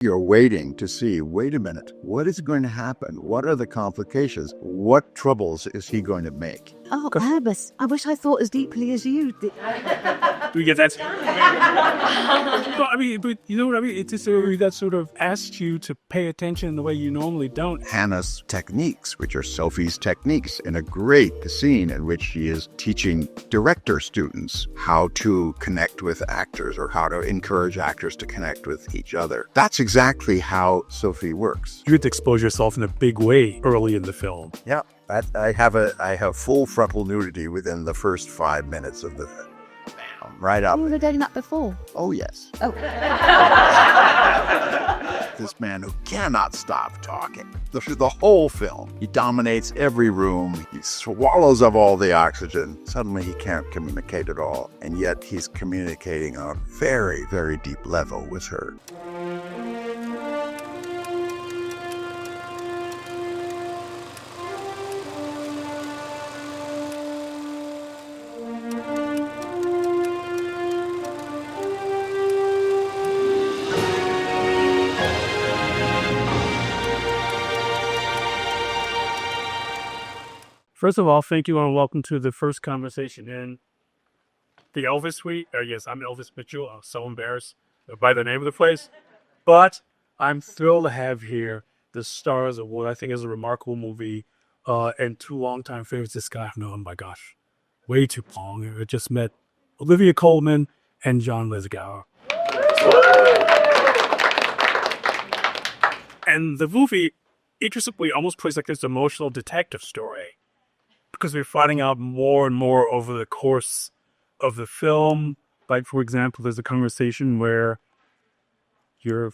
You're waiting to see, wait a minute, what is going to happen? What are the complications? What troubles is he going to make? Oh, Elvis, I wish I thought as deeply as you did. Yeah, that's. But you know what I mean? It's just a movie that sort of asks you to pay attention in the way you normally don't. Hannah's techniques, which are Sophie's techniques, in a great scene in which she is teaching director students how to connect with actors or how to encourage actors to connect with each other. That's exactly how Sophie works. You have to expose yourself in a big way early in the film. Yeah, I have full frontal nudity within the first 5 minutes of the film. Right up. You were doing that before? Oh, yes. Oh. This man who cannot stop talking. The whole film. He dominates every room. He swallows up all the oxygen. Suddenly he can't communicate at all. And yet he's communicating on a very, very deep level with her. First of all, thank you and welcome to the first conversation in the Elvis Suite. Yes, I'm Elvis Mitchell. I'm so embarrassed by the name of the place. But I'm thrilled to have here the stars of what I think is a remarkable movie and two longtime favorites. This guy I've known, oh my gosh, way too long. I just met Olivia Colman and John Lithgow. And the movie, interestingly, almost plays like this emotional detective story. Because we're finding out more and more over the course of the film. Like, for example, there's a conversation where your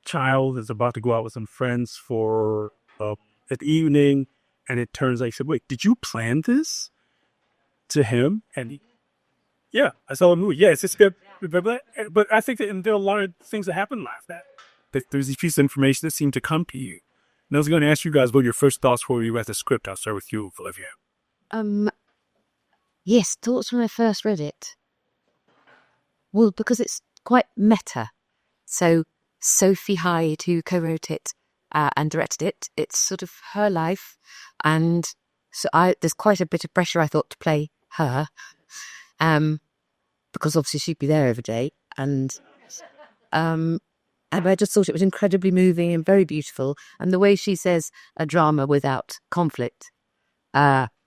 child is about to go out with some friends for an evening, and it turns out, he said, wait, did you plan this? To him? And yeah, I saw the movie. Yeah, it's just good. But I think that there are a lot of things that happen like that. There's these pieces of information that seem to come to you. And I was going to ask you guys what your first thoughts were when you read the script. I'll start with you, Olivia. Yes, thoughts when I first read it. Well, because it's quite meta. So Sophie Hyde, who co-wrote it and directed it, it's sort of her life. And so there's quite a bit of pressure, I thought, to play her. Because obviously she'd be there every day. And I just thought it was incredibly moving and very beautiful. And the way she says a drama without conflict.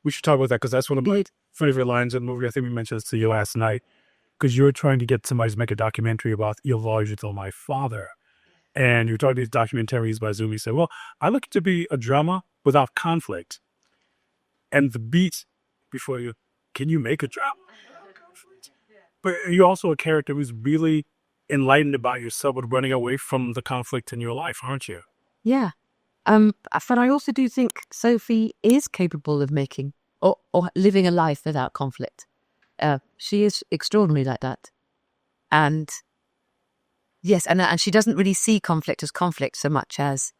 We should talk about that because that's one of my favorite lines in the movie. I think we mentioned this to you last night because you were trying to get somebody to make a documentary about Il Voyage my father. And you're talking these documentaries by Zoom. You said, well, I look to be a drama without conflict. And the beat before you, can you make a drama without conflict? But you're also a character who's really enlightened about yourself but running away from the conflict in your life, aren't you? Yeah. But I also do think Sophie is capable of making or living a life without conflict. She is extraordinary like that. And yes, and she doesn't really see conflict as conflict so much as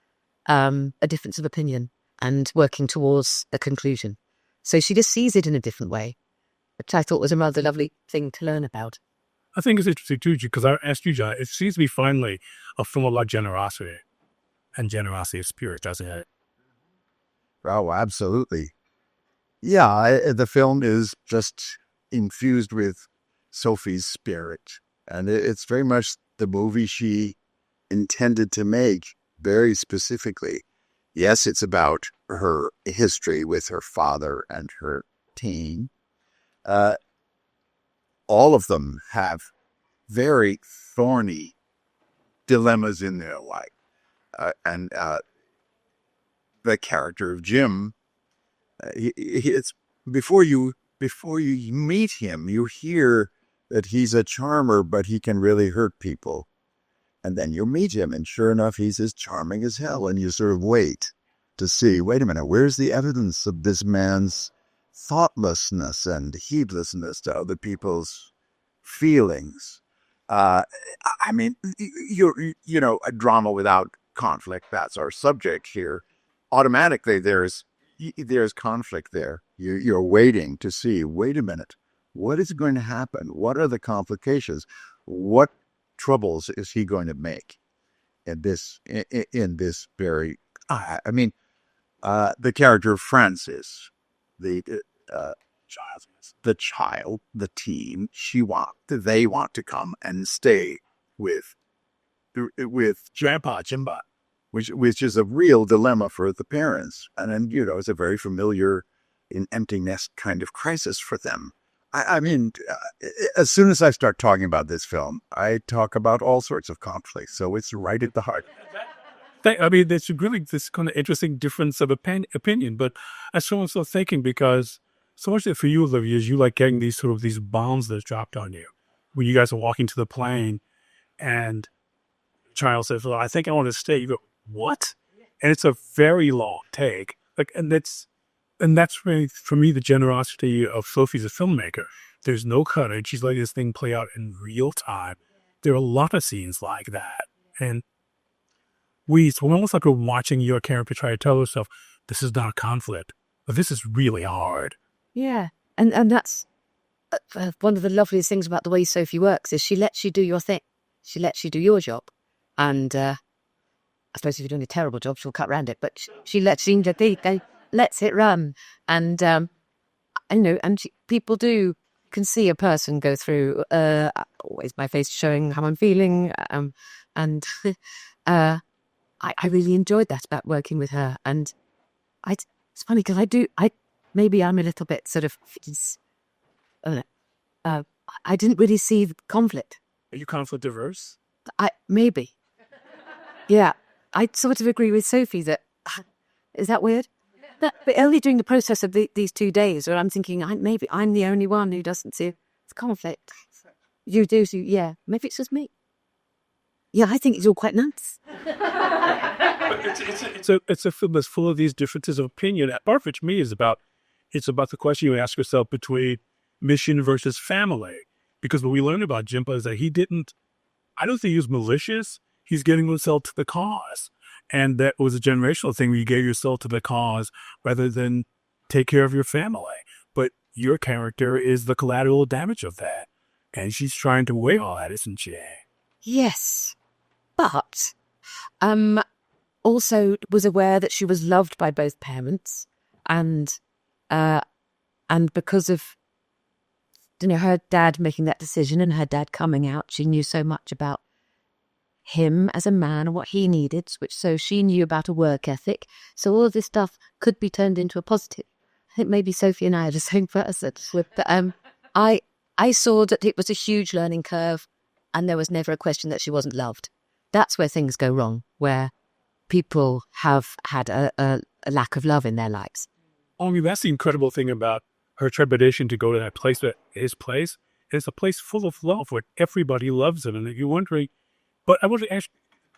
a difference of opinion and working towards a conclusion. So she just sees it in a different way, which I thought was a rather lovely thing to learn about. I think it's interesting too, because I asked you, John, it seems to be finally a film about generosity and generosity of spirit, doesn't it? Oh, absolutely. Yeah, the film is just infused with Sophie's spirit. And it's very much the movie she intended to make very specifically. Yes, it's about her history with her father and her teen. All of them have very thorny dilemmas in their life. And the character of Jim, it's before you meet him, you hear that he's a charmer, but he can really hurt people. And then you meet him, and sure enough, he's as charming as hell. And you sort of wait to see, wait a minute, where's the evidence of this man's thoughtlessness and heedlessness to other people's feelings? I mean, a drama without conflict, that's our subject here. Automatically, there's conflict there. You're waiting to see, wait a minute, what is going to happen? What are the complications? What troubles is he going to make? in this very. I mean, the character of Frances, the child, the teen, they want to come and stay with Grandpa Jimba, which is a real dilemma for the parents, and then it's a very familiar, empty nest kind of crisis for them. I mean, as soon as I start talking about this film, I talk about all sorts of conflicts, so it's right at the heart. I mean, there's really this kind of interesting difference of opinion, but I'm also thinking, because so much for you, Olivia, is you like getting these bombs that dropped on you when you guys are walking to the plane, and child says, "Well, I think I want to stay." You go, "What?" And it's a very long take, and that's really, for me, the generosity of Sophie as a filmmaker. There's no cutting; she's letting this thing play out in real time. There are a lot of scenes like that, and it's almost like we're watching your character try to tell herself, "This is not conflict, but this is really hard." Yeah, and that's one of the loveliest things about the way Sophie works, is she lets you do your thing. She lets you do your job. And I suppose if you're doing a terrible job, she'll cut around it. But she lets it run. And, people can see a person go through, always my face showing how I'm feeling. And I really enjoyed that about working with her. And it's funny because maybe I'm a little bit sort of, I didn't really see the conflict. Are you conflict averse? Maybe. Yeah, I sort of agree with Sophie that, is that weird? But only during the process of these 2 days where I'm thinking, maybe I'm the only one who doesn't see it's conflict. You do, so yeah, maybe it's just me. Yeah, I think it's all quite nice. But it's a film that's full of these differences of opinion. Part of it, to me, is about the question you ask yourself between mission versus family. Because what we learned about Jimpa is that I don't think he was malicious. He's getting himself to the cause. And that was a generational thing where you gave yourself to the cause rather than take care of your family. But your character is the collateral damage of that. And she's trying to weigh all that, isn't she? Yes. But also was aware that she was loved by both parents. And because of her dad making that decision and her dad coming out, she knew so much about him as a man and what he needed, so she knew about a work ethic. So all of this stuff could be turned into a positive. I think maybe Sophie and I are the same person. But I saw that it was a huge learning curve, and there was never a question that she wasn't loved. That's where things go wrong, where people have had a lack of love in their lives. Only that's the incredible thing about her trepidation to go to that place, his place. It's a place full of love where everybody loves him. And you're wondering, but I want to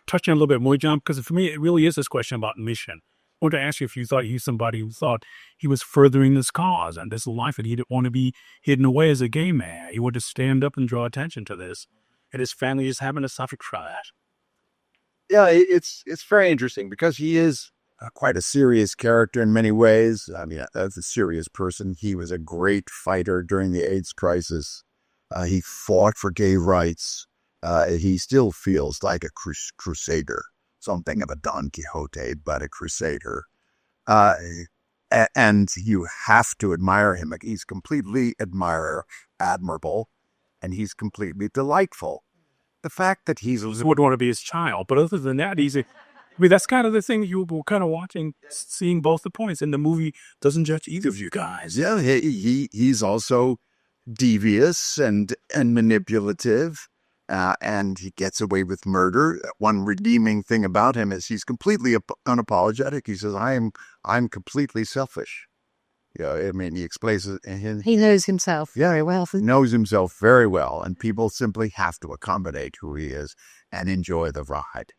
touch on a little bit more, John, because for me, it really is this question about mission. I want to ask you if you thought he was somebody who thought he was furthering this cause and this life, and he didn't want to be hidden away as a gay man. He wanted to stand up and draw attention to this. And his family is having to suffer for that. Yeah, it's very interesting because he is quite a serious character in many ways. I mean, as a serious person, he was a great fighter during the AIDS crisis. He fought for gay rights. He still feels like a crusader, something of a Don Quixote, but a crusader. And you have to admire him. He's completely admirable, and he's completely delightful. The fact that he would want to be his child, but other than that, that's kind of the thing you were kind of watching, seeing both the points. And the movie doesn't judge either of you guys. Yeah, he's also devious and manipulative, and he gets away with murder. One redeeming thing about him is he's completely unapologetic. He says, "I'm completely selfish." Yeah, I mean, he explains it. He knows himself very well. Knows himself very well, and people simply have to accommodate who he is and enjoy the ride.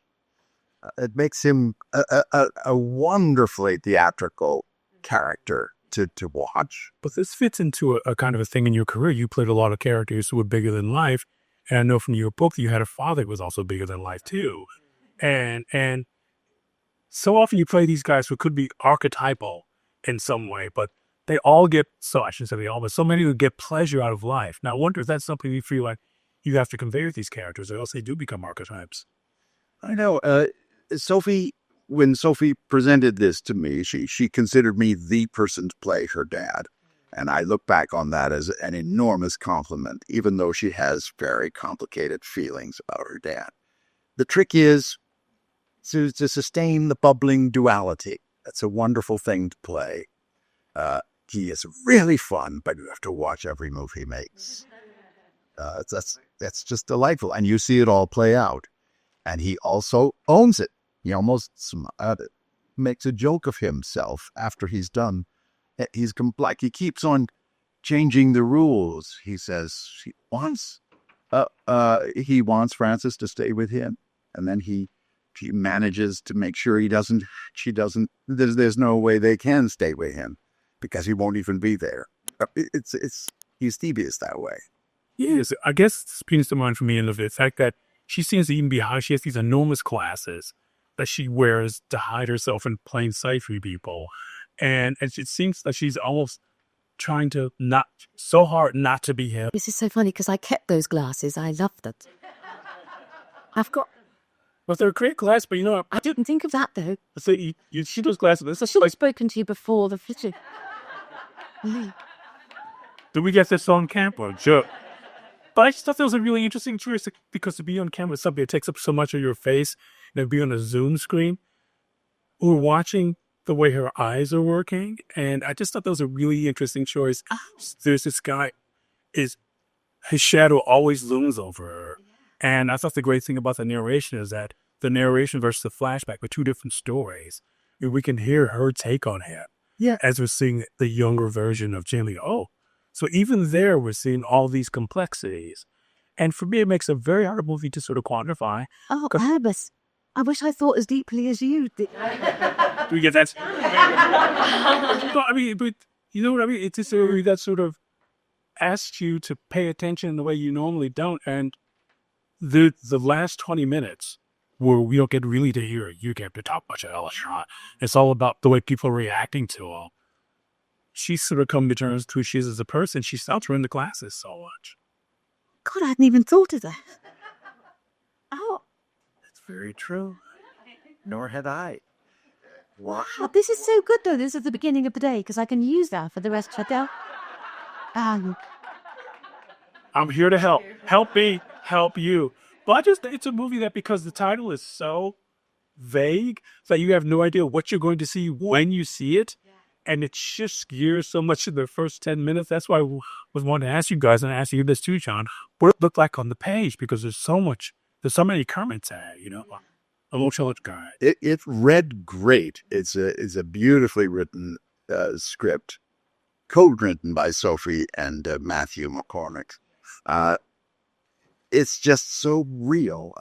It makes him a wonderfully theatrical character to watch. But this fits into a kind of a thing in your career. You played a lot of characters who were bigger than life, and I know from your book that you had a father who was also bigger than life too. And so often you play these guys who could be archetypal in some way, but they all get, so I shouldn't say they all, but so many who get pleasure out of life. Now, I wonder if that's something you feel like you have to convey with these characters, or else they do become archetypes. I know. Sophie, when Sophie presented this to me, she considered me the person to play her dad. And I look back on that as an enormous compliment, even though she has very complicated feelings about her dad. The trick is to sustain the bubbling duality. That's a wonderful thing to play. He is really fun, but you have to watch every move he makes. That's just delightful. And you see it all play out. And he also owns it. He almost makes a joke of himself after he's done. He's like he keeps on changing the rules. He says he wants Frances to stay with him, and then he manages to make sure she doesn't. There's no way they can stay with him because he won't even be there. He's devious that way. Yes, I guess this brings to mind for me in the fact that she seems to even be how she has these enormous glasses that she wears to hide herself in plain sight from people. And it seems that she's almost trying to so hard not to be him. This is so funny because I kept those glasses. I loved it. Well, they're a great glass, but I didn't think of that though. So you see those glasses. I should have spoken to you before the fitting. Did we get this on camera? Sure. But I just thought that was a really interesting choice because to be on camera is something that takes up so much of your face, and to be on a Zoom screen. We're watching the way her eyes are working, and I just thought that was a really interesting choice. There's this guy, his shadow always looms over her. And I thought the great thing about the narration is that the narration versus the flashback were two different stories. We can hear her take on him. Yeah. As we're seeing the younger version of Jamie. Oh, so even there we're seeing all these complexities. And for me, it makes a very hard movie to sort of quantify. Oh, Elvis, I wish I thought as deeply as you did. Do we get that? No, I mean, but you know what I mean? It's just a movie that sort of asks you to pay attention in the way you normally don't. And the last 20 minutes where we don't get really to hear you get to talk much of Elishon. It's all about the way people are reacting to her. She's sort of come to terms with who she is as a person. She felt her in the classes so much. God, I hadn't even thought of that. Oh. That's very true. Nor had I. Wow, this is so good though. This is the beginning of the day because I can use that for the rest of the day. I'm here to help. Help me, help you. But it's a movie that because the title is so vague that you have no idea what you're going to see when you see it. And it shifts gears so much in the first 10 minutes. That's why I was wanting to ask you guys, and I asked you this too, John, what it looked like on the page, because there's so many comments at it, A little challenge guide. It read great. It's a beautifully written script, co-written by Sophie and Matthew McCormick. It's just so real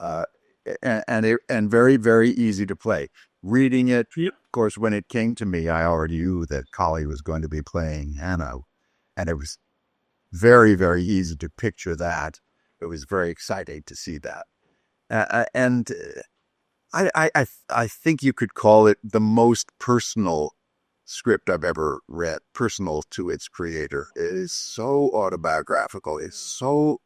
and very, very easy to play. Reading it, of course, when it came to me, I already knew that Collie was going to be playing Hannah, and it was very, very easy to picture that. It was very exciting to see that, and I think you could call it the most personal script I've ever read, personal to its creator. It is so autobiographical. It's so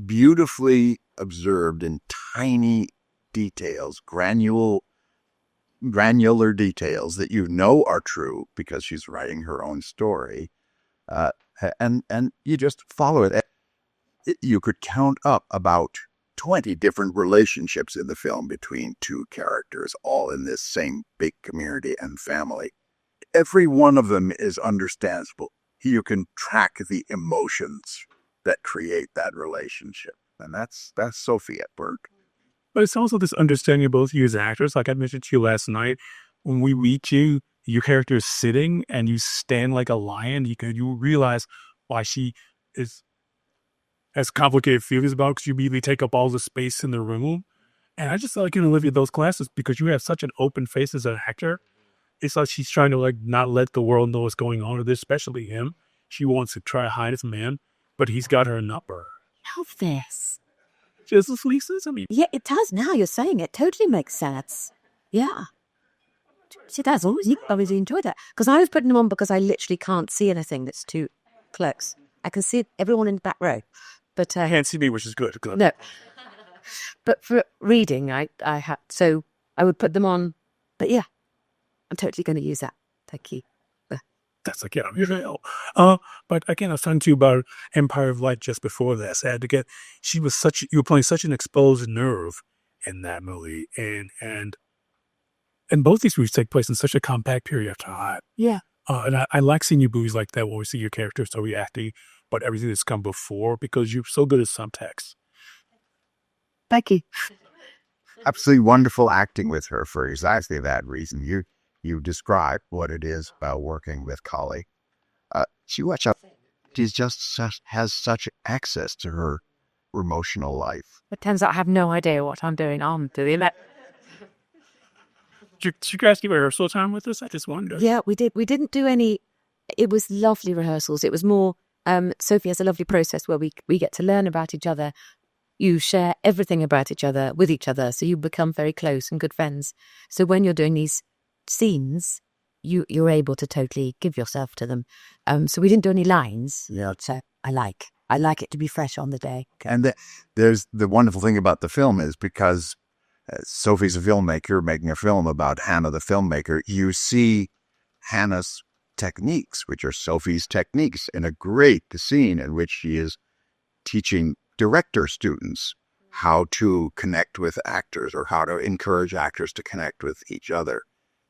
beautifully observed in tiny details, granular details that are true because she's writing her own story, and you just follow it. You could count up about 20 different relationships in the film between two characters, all in this same big community and family. Every one of them is understandable. You can track the emotions that create that relationship, and that's Sophie at work. But it's also this understanding of both you as actors. Like I mentioned to you last night, when we meet you, your character is sitting and you stand like a lion. You realize why she has complicated feelings about, because you immediately take up all the space in the room. And I just feel like in Olivia, those classes, because you have such an open face as an actor, it's like she's trying to not let the world know what's going on with this, especially him. She wants to try to hide his man, but he's got her number. Love this. Just as Lisa, I mean. Yeah, it does. Now you're saying it. Totally makes sense. Yeah. See, that's always, I really enjoyed that. Because I was putting them on because I literally can't see anything that's too close. I can see everyone in the back row. But can't see me, which is good. No. But for reading, I had, so I would put them on. But yeah, I'm totally going to use that. Thank you. That's like, yeah, real. But again, I was talking to you about Empire of Light just before this. I had to get, you were playing such an exposed nerve in that movie. And both these movies take place in such a compact period of time. Yeah. And I like seeing you movies like that where we see your characters so reacting, but everything that's come before, because you're so good at subtext. Thank you. Absolutely wonderful acting with her for exactly that reason. You described what it is about working with Collie. She's just has such access to her emotional life. It turns out I have no idea what I'm doing. I'm doing that. Did you guys give rehearsal time with this? I just wondered. Yeah, we did. We didn't do any. It was lovely rehearsals. It was more. Sophie has a lovely process where we get to learn about each other. You share everything about each other with each other, so you become very close and good friends. So when you're doing these scenes, you're able to totally give yourself to them. So we didn't do any lines. Yeah. So I like it to be fresh on the day. And there's the wonderful thing about the film is because Sophie's a filmmaker making a film about Hannah the filmmaker, you see Hannah's techniques, which are Sophie's techniques, in a great scene in which she is teaching director students how to connect with actors or how to encourage actors to connect with each other.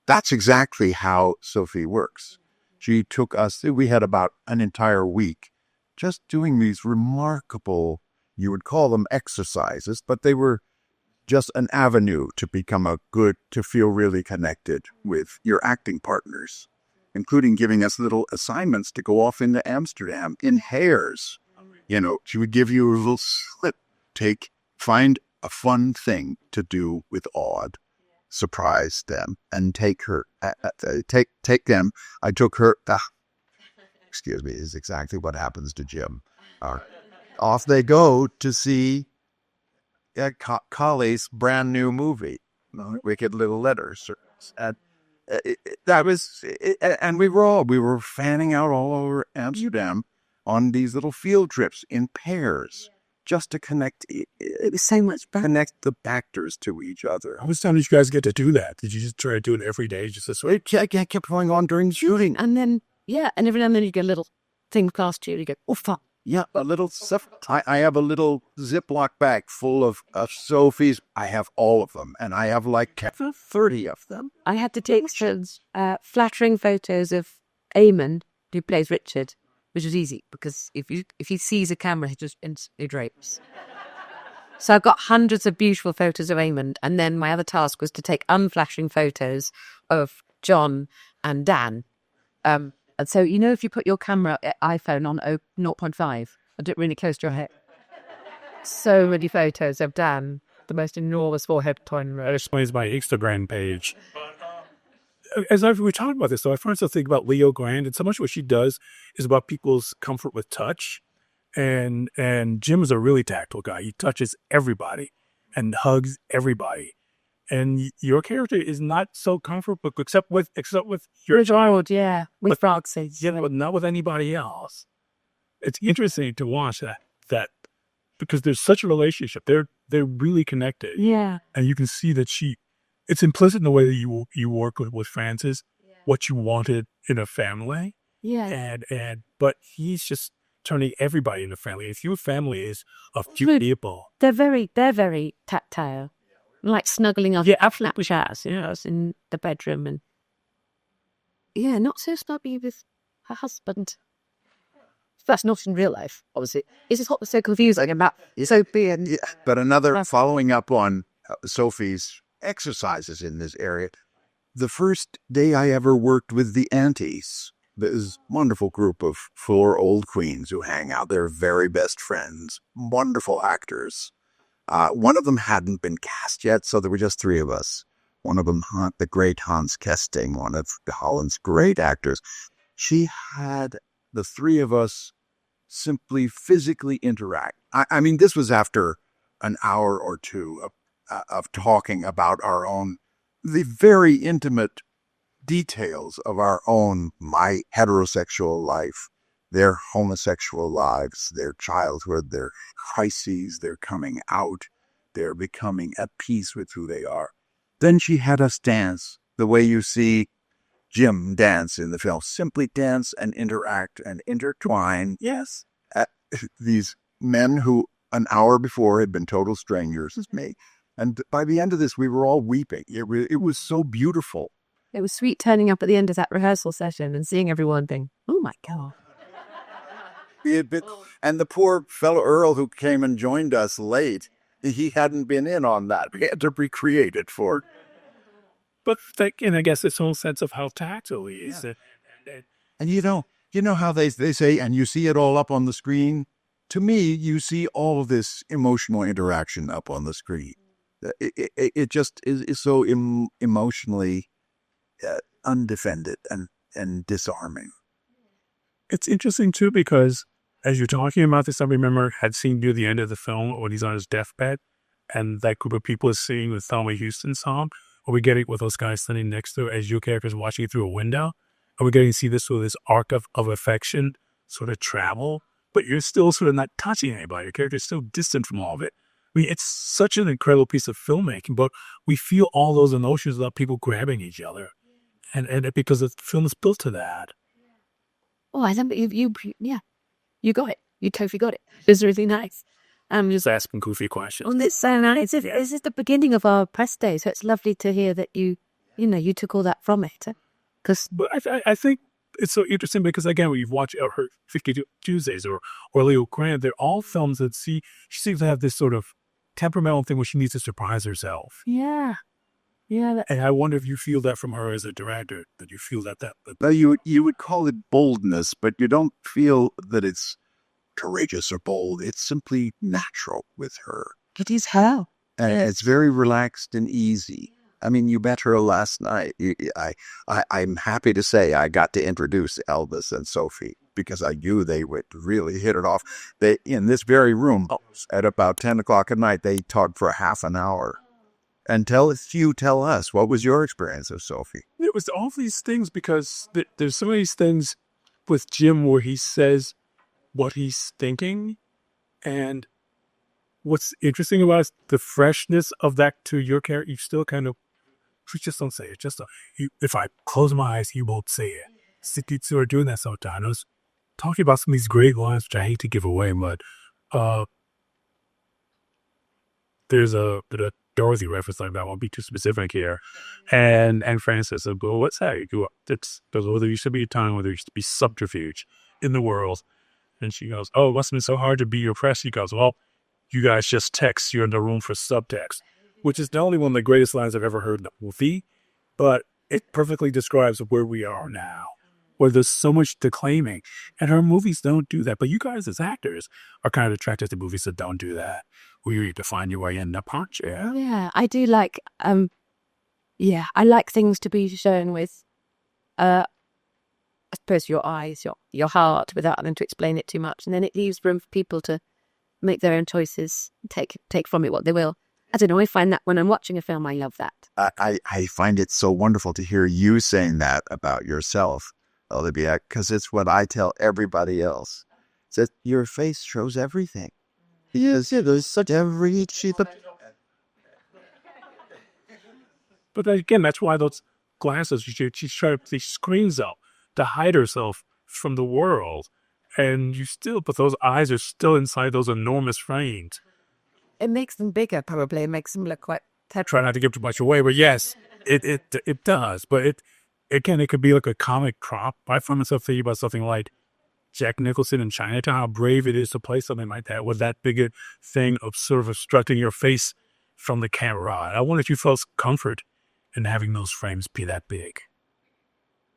That's exactly how Sophie works. She took us, we had about an entire week just doing these remarkable, you would call them exercises, but they were just an avenue to to feel really connected with your acting partners, including giving us little assignments to go off into Amsterdam in pairs. She would give you a little slip, find a fun thing to do with Aude, surprise them, and take them. I took her, excuse me, is exactly what happens to Jim. Off they go to see Collie's brand new movie, Wicked Little Letters. And we were fanning out all over Amsterdam on these little field trips in pairs, just to connect. It was so much fun. Connect the actors to each other. How much time did you guys get to do that? Did you just try to do it every day, just this way? I kept going on during shooting, and then every now and then you get a little thing past you. And you go, oh fuck. Yeah, a little stuff. I have a little Ziploc bag full of Sophie's. I have all of them, and I have like 30 of them. I had to take some flattering photos of Eamon, who plays Richard, which was easy because if he sees a camera, he just instantly drapes. So I've got hundreds of beautiful photos of Eamon, and then my other task was to take unflattering photos of John and Dan. And so, if you put your camera iPhone on 0.5, I do it really close to your head. So many photos of Dan, the most enormous forehead toy. That explains my Instagram page. As we were talking about this, though, I find myself thinking about Leo Grand, and so much what she does is about people's comfort with touch. And Jim is a really tactile guy. He touches everybody and hugs everybody. And your character is not so comfortable, except with your child, yeah, with Roxy, but not with anybody else. It's interesting to watch that because there's such a relationship. They're really connected. Yeah, and you can see that it's implicit in the way that you work with Frances, what you wanted in a family. Yeah, but he's just turning everybody into family. If your family is of few people, they're very tactile. Like snuggling up flat chats, in the bedroom, and not so snuggy with her husband. That's not in real life, obviously. It's just what was so confusing about Sophie and. Yeah, but another following up on Sophie's exercises in this area. The first day I ever worked with the Aunties, this wonderful group of 4 old queens who hang out. They're very best friends, wonderful actors. One of them hadn't been cast yet, so there were just 3 of us. One of them, the great Hans Kesting, one of Holland's great actors. She had the 3 of us simply physically interact. I mean, this was after an hour or 2 of talking about the very intimate details of my heterosexual life, their homosexual lives, their childhood, their crises, their coming out, They're becoming at peace with who they are. Then she had us dance the way you see Jim dance in the film. Simply dance and interact and intertwine. Yes. These men who an hour before had been total strangers as me. And by the end of this, we were all weeping. It was so beautiful. It was sweet turning up at the end of that rehearsal session and seeing everyone think, oh my God. And the poor fellow Earl who came and joined us late, he hadn't been in on that. We had to recreate it for. But and I guess this whole sense of how tactile he is. Yeah. And you know how they say, and you see it all up on the screen? To me, you see all of this emotional interaction up on the screen. It just is so emotionally undefended and disarming. It's interesting, too, because as you're talking about this, I remember had seen near the end of the film when he's on his deathbed and that group of people is singing the Thelma Houston song. Are we getting with those guys standing next to as your character's watching it through a window? Are we getting to see this sort of this arc of affection sort of travel? But you're still sort of not touching anybody. Your character's still distant from all of it. I mean, it's such an incredible piece of filmmaking, but we feel all those emotions without people grabbing each other. And because the film is built to that. Oh, I think you got it. You totally got it. It's really nice. Just asking goofy questions. And it's so nice. This is the beginning of our press day, so it's lovely to hear that you took all that from it. But I think it's so interesting because, again, when you've watched her 52 Tuesdays or Leo Grant, they're all films that she seems to have this sort of temperamental thing where she needs to surprise herself. Yeah. Yeah. And I wonder if you feel that from her as a director, that you feel that. Well, you would call it boldness, but you don't feel that it's courageous or bold. It's simply natural with her. It is her. And it's very relaxed and easy. I mean, you met her last night. I'm happy to say I got to introduce Elvis and Sophie because I knew they would really hit it off. They in this very room at about 10 o'clock at night, they talked for half an hour. And tell us, what was your experience of Sophie? It was all these things because there's some of these things with Jim where he says what he's thinking. And what's interesting about it, the freshness of that to your character, you still kind of, just don't say it. If I close my eyes, you won't say it. Sititsu are doing that sometimes. I was talking about some of these great lines, which I hate to give away, but there's a Dorothy reference like that. I won't be too specific here. And Francis said, well, what's that? Whether you should be a time, whether you should be subterfuge in the world. And she goes, oh, it must have been so hard to be your press. He goes, well, you guys just text. You're in the room for subtext, which is not only one of the greatest lines I've ever heard in a movie, but it perfectly describes where we are now, where there's so much declaiming. And her movies don't do that. But you guys as actors are kind of attracted to movies that don't do that. Where you need to find your way in the punch, yeah? Yeah, I do like, I like things to be shown with, I suppose, your eyes, your heart, without having to explain it too much. And then it leaves room for people to make their own choices, take from it what they will. I don't know, I find that when I'm watching a film, I love that. I find it so wonderful to hear you saying that about yourself, Olivia, because it's what I tell everybody else. It's that your face shows everything. Yes, there's such every sheep. But again, that's why those glasses, she's trying to put these screens up to hide herself from the world. And but those eyes are still inside those enormous frames. It makes them bigger, probably. It makes them look quite... Try not to give too much away, but yes, it does. But it could be like a comic prop. I find myself thinking about something like Jack Nicholson in Chinatown, how brave it is to play something like that with that big a thing of sort of obstructing your face from the camera. I wonder if you felt comfort in having those frames be that big.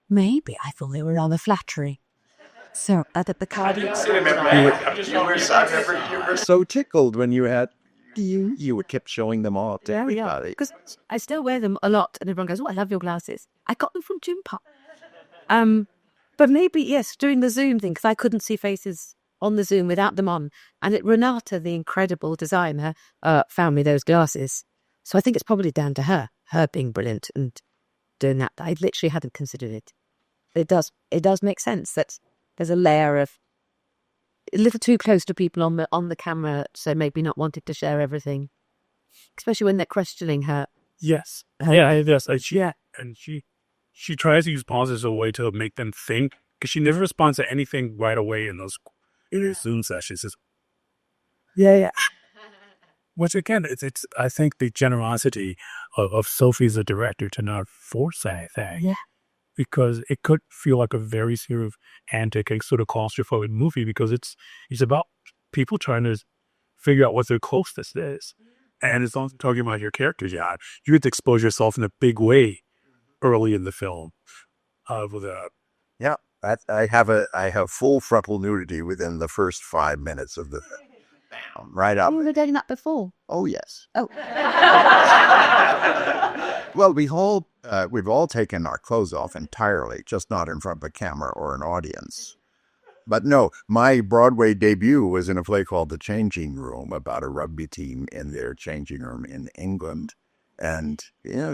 Maybe. I thought they were rather flattering. So, at the card... You were so tickled when you had... You would keep showing them all to everybody. Because I still wear them a lot, and everyone goes, oh, I love your glasses. I got them from Jim Pop. But maybe, yes, doing the Zoom thing, because I couldn't see faces on the Zoom without them on. And Renata, the incredible designer, found me those glasses. So I think it's probably down to her being brilliant and doing that. I literally hadn't considered it. It does make sense that there's a layer of a little too close to people on the camera, so maybe not wanting to share everything especially when they're questioning her. Yes. Her- Yes. She tries to use pauses as a way to make them think, because she never responds to anything right away in her Zoom sessions. It's, yeah. Which again, it's I think the generosity of Sophie as a director to not force anything. Yeah. Because it could feel like a very sort of antic, sort of claustrophobic movie, because it's about people trying to figure out what their closeness is. And it's also talking about your characters. Yeah, you get to expose yourself in a big way early in the film. Yeah, I have full frontal nudity within the first 5 minutes of the film. Right up. You were doing that before. Oh yes. Oh. Well, we've all taken our clothes off entirely, just not in front of a camera or an audience. But no, my Broadway debut was in a play called The Changing Room, about a rugby team in their changing room in England. And,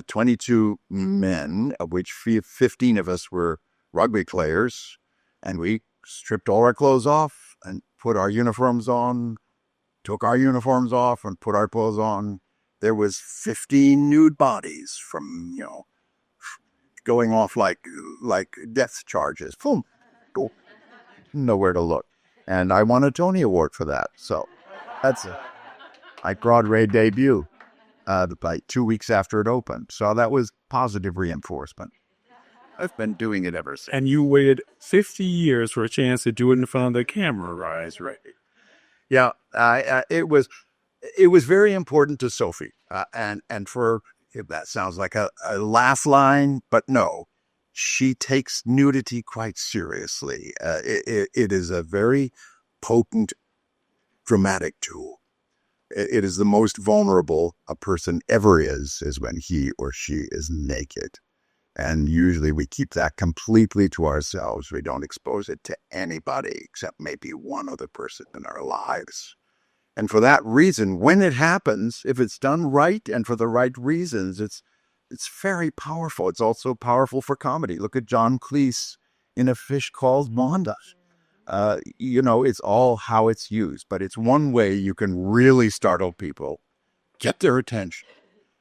22 men, of which 15 of us were rugby players. And we stripped all our clothes off and put our uniforms on, took our uniforms off and put our clothes on. There was 15 nude bodies from, going off like death charges. Boom. Nowhere to look. And I won a Tony Award for that. So that's my Broadway debut, like 2 weeks after it opened. So that was positive reinforcement. I've been doing it ever since. And you waited 50 years for a chance to do it in front of the camera, right? Yeah, it was very important to Sophie. And for, if that sounds like a laugh line, but no. She takes nudity quite seriously. It is a very potent, dramatic tool. It is the most vulnerable a person ever is when he or she is naked. And usually we keep that completely to ourselves. We don't expose it to anybody except maybe one other person in our lives. And for that reason, when it happens, if it's done right and for the right reasons, it's very powerful. It's also powerful for comedy. Look at John Cleese in A Fish Called Wanda. It's all how it's used, but it's one way you can really startle people, get their attention,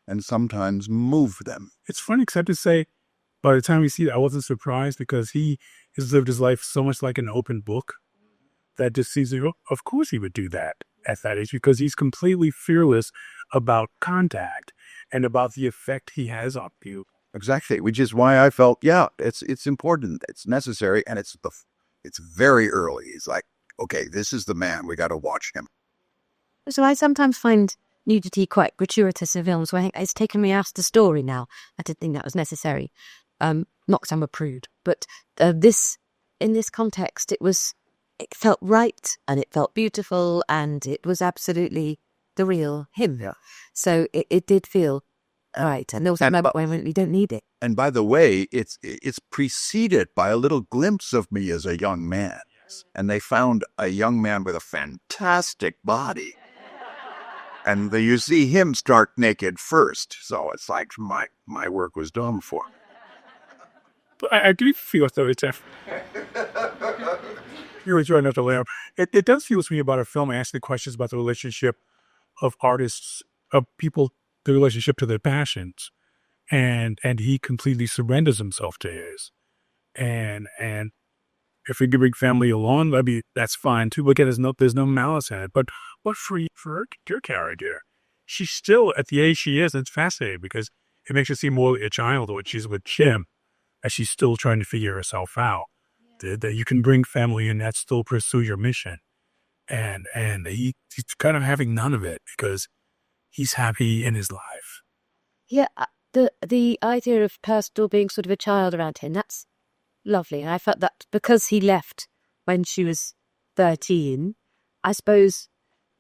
and sometimes move them. It's funny, except to say, by the time we see it, I wasn't surprised, because he has lived his life so much like an open book that just sees it. Of course he would do that at that age, because he's completely fearless about contact and about the effect he has on you. Exactly, which is why I felt, it's important, it's necessary, and it's very early. It's like, okay, this is the man, we got to watch him. So I sometimes find nudity quite gratuitous in films, where I think it's taken me out of the story now. I didn't think that was necessary. Not because I'm a prude, but in this context, it felt right, and it felt beautiful, and it was absolutely the real him. Yeah. So it did feel right. And there was a moment when we don't need it. And by the way, it's preceded by a little glimpse of me as a young man. Yes. And they found a young man with a fantastic body. And you see him start naked first. So it's like my work was done for. But I do feel, though, it's you're trying not to laugh. It does feel to me about a film asking questions about the relationship of artists, of people, the relationship to their passions, and he completely surrenders himself to his, and if we can bring family along, that's fine too. But again, there's no malice in it. But for your character, she's still at the age she is. It's fascinating, because it makes her seem more like a child when she's with Jim, as she's still trying to figure herself out. That you can bring family in, that still pursue your mission. And he's kind of having none of it, because he's happy in his life. Yeah, the idea of her still being sort of a child around him, that's lovely. And I felt that because he left when she was 13, I suppose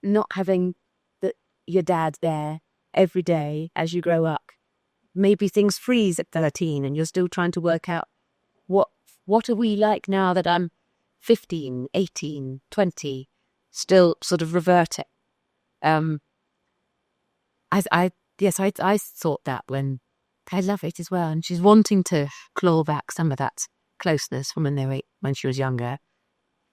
not having your dad there every day as you grow up, maybe things freeze at 13 and you're still trying to work out what are we like now that I'm 15, 18, 20, still sort of reverting. I thought that when I love it as well, and she's wanting to claw back some of that closeness from when she was younger.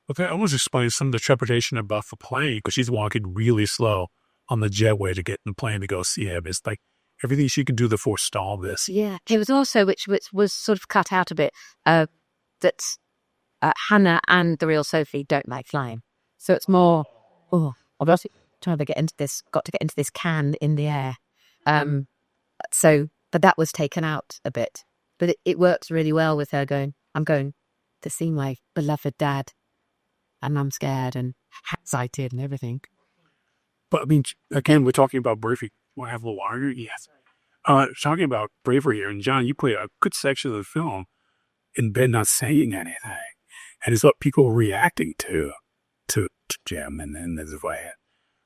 But that almost explains some of the trepidation about the play, because she's walking really slow on the jetway to get in the plane to go see him. It's like everything she could do to forestall this. Yeah, it was also, which was sort of cut out a bit, that Hannah and the real Sophie don't like flying. So it's more, I've got to get into this can in the air. But that was taken out a bit. But it works really well with her going, I'm going to see my beloved dad, and I'm scared and excited and everything. But I mean, again, we're talking about bravery. Want to have a little longer? Yes. Talking about bravery here, and John, you play a good section of the film in bed not saying anything. And it's what people are reacting to Jim and then there's way.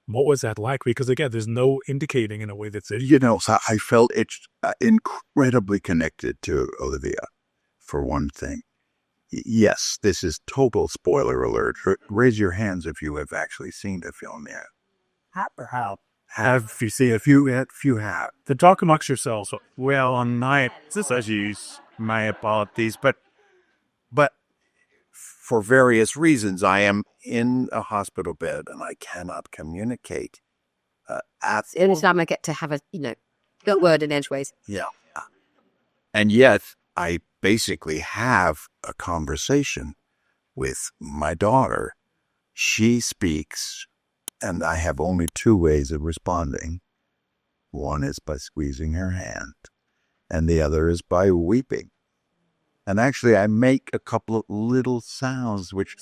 What was that like? Because again, there's no indicating in a way that's So I felt incredibly connected to Olivia, for one thing. Yes, this is total spoiler alert. Raise your hands if you have actually seen the film yet. Have you seen a few? If you have, to talk amongst yourselves. Well, on night, this use my apologies, but for various reasons, I am in a hospital bed and I cannot communicate. Any time I get to have a good word in edgeways. Yeah, and yet I basically have a conversation with my daughter. She speaks, and I have only two ways of responding. One is by squeezing her hand, and the other is by weeping. And actually, I make a couple of little sounds which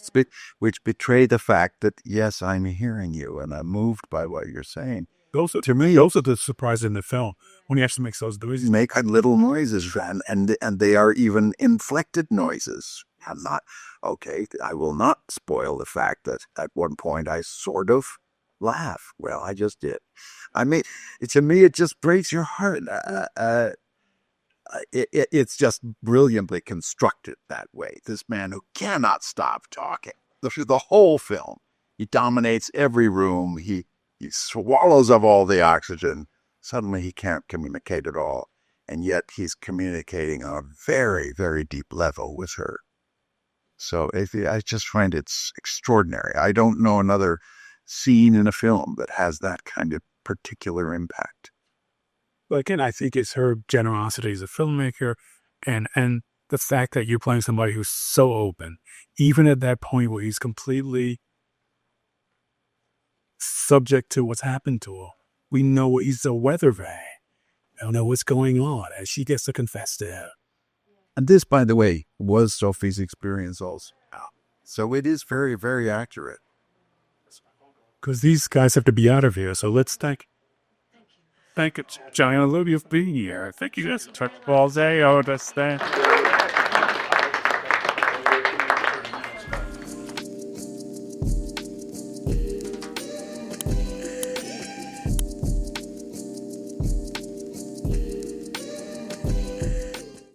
betray the fact that, yes, I'm hearing you, and I'm moved by what you're saying. To me, those are the surprise in the film, when he actually makes those noises. Make little noises, and they are even inflected noises. I will not spoil the fact that at one point I sort of laugh. Well, I just did. I mean, to me, it just breaks your heart. It's just brilliantly constructed that way. This man who cannot stop talking through the whole film. He dominates every room. He swallows up all the oxygen. Suddenly he can't communicate at all. And yet he's communicating on a very, very deep level with her. So I just find it's extraordinary. I don't know another scene in a film that has that kind of particular impact. But again, I think it's her generosity as a filmmaker and the fact that you're playing somebody who's so open, even at that point where he's completely subject to what's happened to her. We know he's a weather vane. I don't know what's going on, and she gets to confess to him. And this, by the way, was Sophie's experience also. So it is very, very accurate. Because these guys have to be out of here, so let's thank you, John and Olivia, for being here. Thank you guys. All day,